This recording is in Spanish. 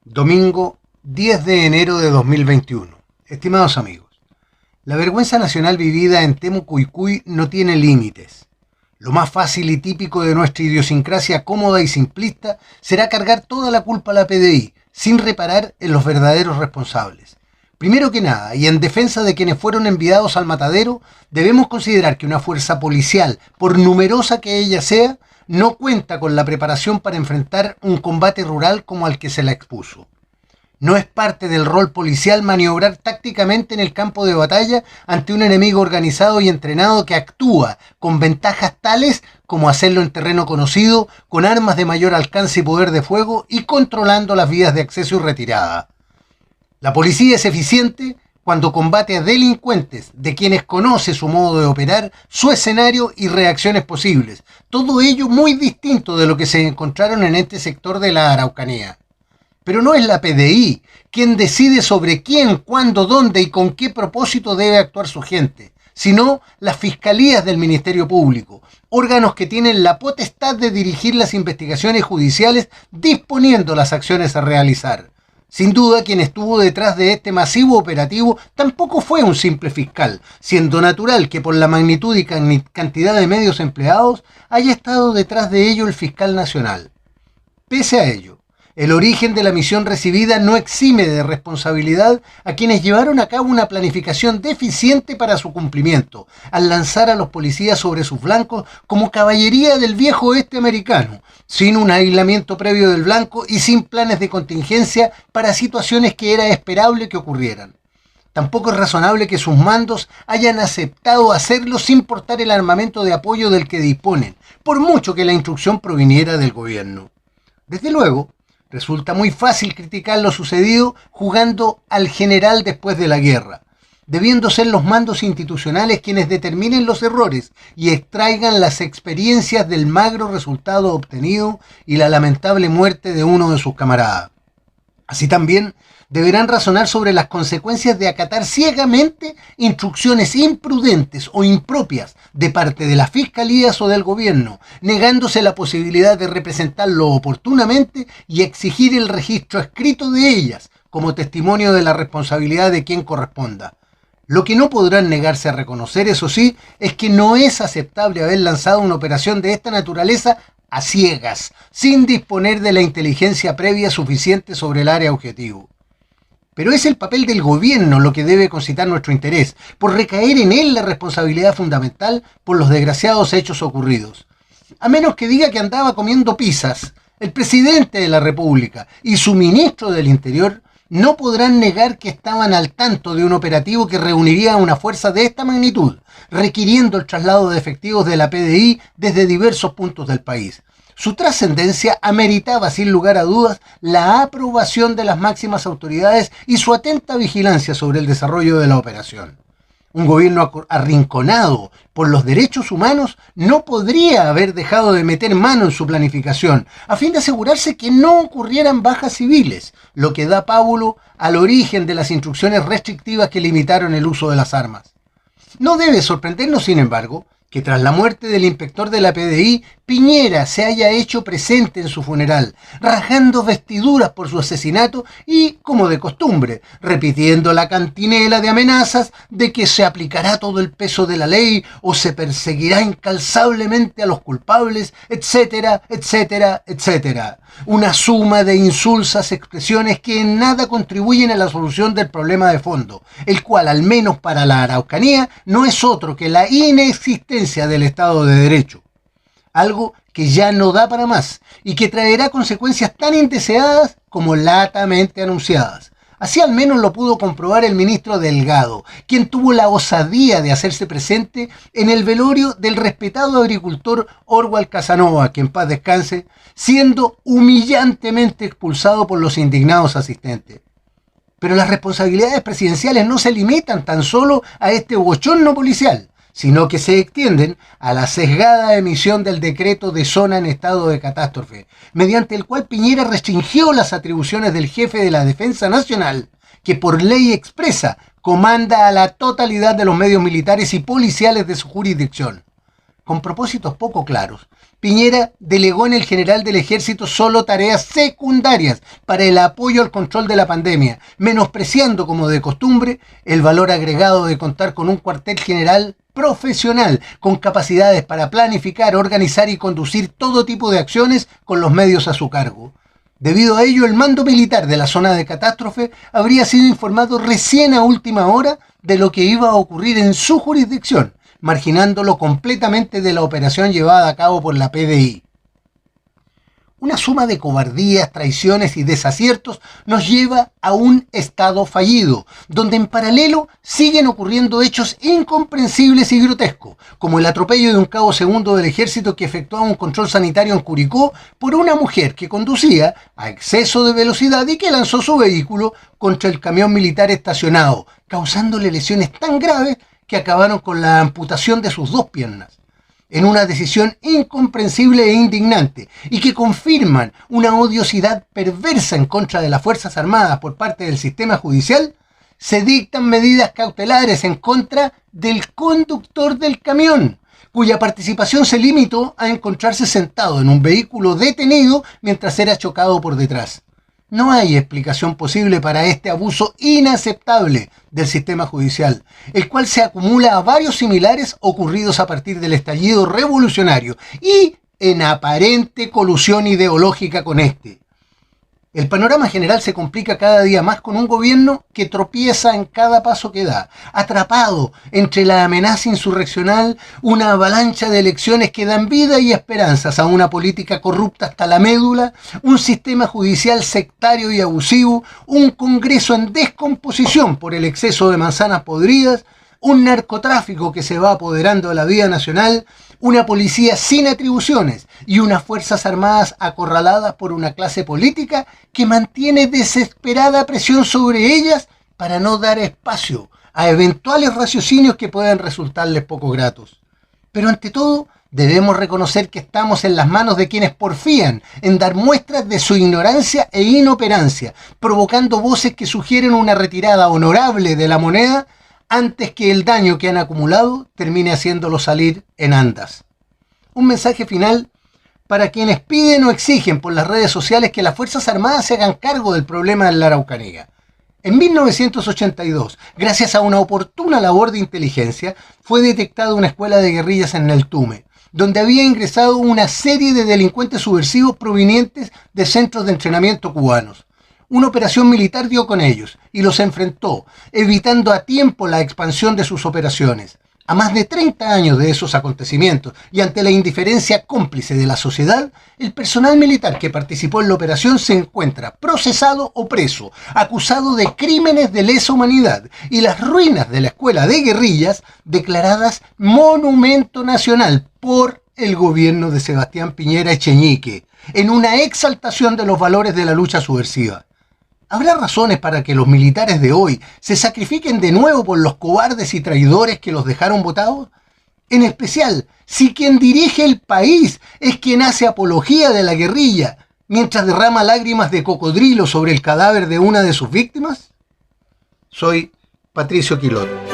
Domingo 10 de enero de 2021. Estimados amigos, la vergüenza nacional vivida en Temucuicui no tiene límites. Lo más fácil y típico de nuestra idiosincrasia cómoda y simplista será cargar toda la culpa a la PDI, sin reparar en los verdaderos responsables. Primero que nada, y en defensa de quienes fueron enviados al matadero, debemos considerar que una fuerza policial, por numerosa que ella sea, no cuenta con la preparación para enfrentar un combate rural como al que se la expuso. No es parte del rol policial maniobrar tácticamente en el campo de batalla ante un enemigo organizado y entrenado que actúa con ventajas tales como hacerlo en terreno conocido, con armas de mayor alcance y poder de fuego y controlando las vías de acceso y retirada. La policía es eficiente cuando combate a delincuentes de quienes conoce su modo de operar, su escenario y reacciones posibles. Todo ello muy distinto de lo que se encontraron en este sector de la Araucanía. Pero no es la PDI quien decide sobre quién, cuándo, dónde y con qué propósito debe actuar su gente, sino las fiscalías del Ministerio Público, órganos que tienen la potestad de dirigir las investigaciones judiciales disponiendo las acciones a realizar. Sin duda, quien estuvo detrás de este masivo operativo tampoco fue un simple fiscal, siendo natural que por la magnitud y cantidad de medios empleados haya estado detrás de ello el fiscal nacional. Pese a ello, el origen de la misión recibida no exime de responsabilidad a quienes llevaron a cabo una planificación deficiente para su cumplimiento, al lanzar a los policías sobre sus flancos como caballería del viejo oeste americano, sin un aislamiento previo del blanco y sin planes de contingencia para situaciones que era esperable que ocurrieran. Tampoco es razonable que sus mandos hayan aceptado hacerlo sin portar el armamento de apoyo del que disponen, por mucho que la instrucción proviniera del gobierno. Desde luego, resulta muy fácil criticar lo sucedido jugando al general después de la guerra, debiendo ser los mandos institucionales quienes determinen los errores y extraigan las experiencias del magro resultado obtenido y la lamentable muerte de uno de sus camaradas. Así también deberán razonar sobre las consecuencias de acatar ciegamente instrucciones imprudentes o impropias de parte de las fiscalías o del gobierno, negándose la posibilidad de representarlo oportunamente y exigir el registro escrito de ellas como testimonio de la responsabilidad de quien corresponda. Lo que no podrán negarse a reconocer, eso sí, es que no es aceptable haber lanzado una operación de esta naturaleza a ciegas, sin disponer de la inteligencia previa suficiente sobre el área objetivo. Pero es el papel del gobierno lo que debe concitar nuestro interés, por recaer en él la responsabilidad fundamental por los desgraciados hechos ocurridos. A menos que diga que andaba comiendo pizzas, el presidente de la República y su ministro del Interior no podrán negar que estaban al tanto de un operativo que reuniría una fuerza de esta magnitud, requiriendo el traslado de efectivos de la PDI desde diversos puntos del país. Su trascendencia ameritaba sin lugar a dudas la aprobación de las máximas autoridades y su atenta vigilancia sobre el desarrollo de la operación. Un gobierno arrinconado por los derechos humanos no podría haber dejado de meter mano en su planificación a fin de asegurarse que no ocurrieran bajas civiles, lo que da pábulo al origen de las instrucciones restrictivas que limitaron el uso de las armas. No debe sorprendernos, sin embargo, que tras la muerte del inspector de la PDI, Piñera se haya hecho presente en su funeral, rasgando vestiduras por su asesinato y, como de costumbre, repitiendo la cantinela de amenazas de que se aplicará todo el peso de la ley o se perseguirá incalzablemente a los culpables, etcétera, etcétera, etcétera. Una suma de insulsas expresiones que en nada contribuyen a la solución del problema de fondo, el cual, al menos para la Araucanía, no es otro que la inexistencia del Estado de Derecho. Algo que ya no da para más y que traerá consecuencias tan indeseadas como latamente anunciadas. Así al menos lo pudo comprobar el ministro Delgado, quien tuvo la osadía de hacerse presente en el velorio del respetado agricultor Orwell Casanova, que en paz descanse, siendo humillantemente expulsado por los indignados asistentes. Pero las responsabilidades presidenciales no se limitan tan solo a este bochorno policial, sino que se extienden a la sesgada emisión del decreto de zona en estado de catástrofe, mediante el cual Piñera restringió las atribuciones del jefe de la Defensa Nacional, que por ley expresa comanda a la totalidad de los medios militares y policiales de su jurisdicción. Con propósitos poco claros, Piñera delegó en el general del ejército solo tareas secundarias para el apoyo al control de la pandemia, menospreciando como de costumbre el valor agregado de contar con un cuartel general profesional, con capacidades para planificar, organizar y conducir todo tipo de acciones con los medios a su cargo. Debido a ello, el mando militar de la zona de catástrofe habría sido informado recién a última hora de lo que iba a ocurrir en su jurisdicción, marginándolo completamente de la operación llevada a cabo por la PDI. Una suma de cobardías, traiciones y desaciertos nos lleva a un Estado fallido, donde en paralelo siguen ocurriendo hechos incomprensibles y grotescos, como el atropello de un cabo segundo del ejército que efectuaba un control sanitario en Curicó por una mujer que conducía a exceso de velocidad y que lanzó su vehículo contra el camión militar estacionado, causándole lesiones tan graves que acabaron con la amputación de sus dos piernas. En una decisión incomprensible e indignante y que confirman una odiosidad perversa en contra de las Fuerzas Armadas por parte del sistema judicial, se dictan medidas cautelares en contra del conductor del camión, cuya participación se limitó a encontrarse sentado en un vehículo detenido mientras era chocado por detrás. No hay explicación posible para este abuso inaceptable del sistema judicial, el cual se acumula a varios similares ocurridos a partir del estallido revolucionario y en aparente colusión ideológica con este. El panorama general se complica cada día más con un gobierno que tropieza en cada paso que da, atrapado entre la amenaza insurreccional, una avalancha de elecciones que dan vida y esperanzas a una política corrupta hasta la médula, un sistema judicial sectario y abusivo, un Congreso en descomposición por el exceso de manzanas podridas, un narcotráfico que se va apoderando de la vida nacional, una policía sin atribuciones y unas fuerzas armadas acorraladas por una clase política que mantiene desesperada presión sobre ellas para no dar espacio a eventuales raciocinios que puedan resultarles poco gratos. Pero ante todo, debemos reconocer que estamos en las manos de quienes porfían en dar muestras de su ignorancia e inoperancia, provocando voces que sugieren una retirada honorable de la moneda antes que el daño que han acumulado termine haciéndolo salir en andas. Un mensaje final para quienes piden o exigen por las redes sociales que las Fuerzas Armadas se hagan cargo del problema de la Araucanía. En 1982, gracias a una oportuna labor de inteligencia, fue detectada una escuela de guerrillas en Neltume, donde había ingresado una serie de delincuentes subversivos provenientes de centros de entrenamiento cubanos. Una operación militar dio con ellos y los enfrentó, evitando a tiempo la expansión de sus operaciones. A más de 30 años de esos acontecimientos y ante la indiferencia cómplice de la sociedad, el personal militar que participó en la operación se encuentra procesado o preso, acusado de crímenes de lesa humanidad y las ruinas de la escuela de guerrillas declaradas monumento nacional por el gobierno de Sebastián Piñera Echeñique, en una exaltación de los valores de la lucha subversiva. ¿Habrá razones para que los militares de hoy se sacrifiquen de nuevo por los cobardes y traidores que los dejaron botados? En especial, si quien dirige el país es quien hace apología de la guerrilla, mientras derrama lágrimas de cocodrilo sobre el cadáver de una de sus víctimas. Soy Patricio Quilot.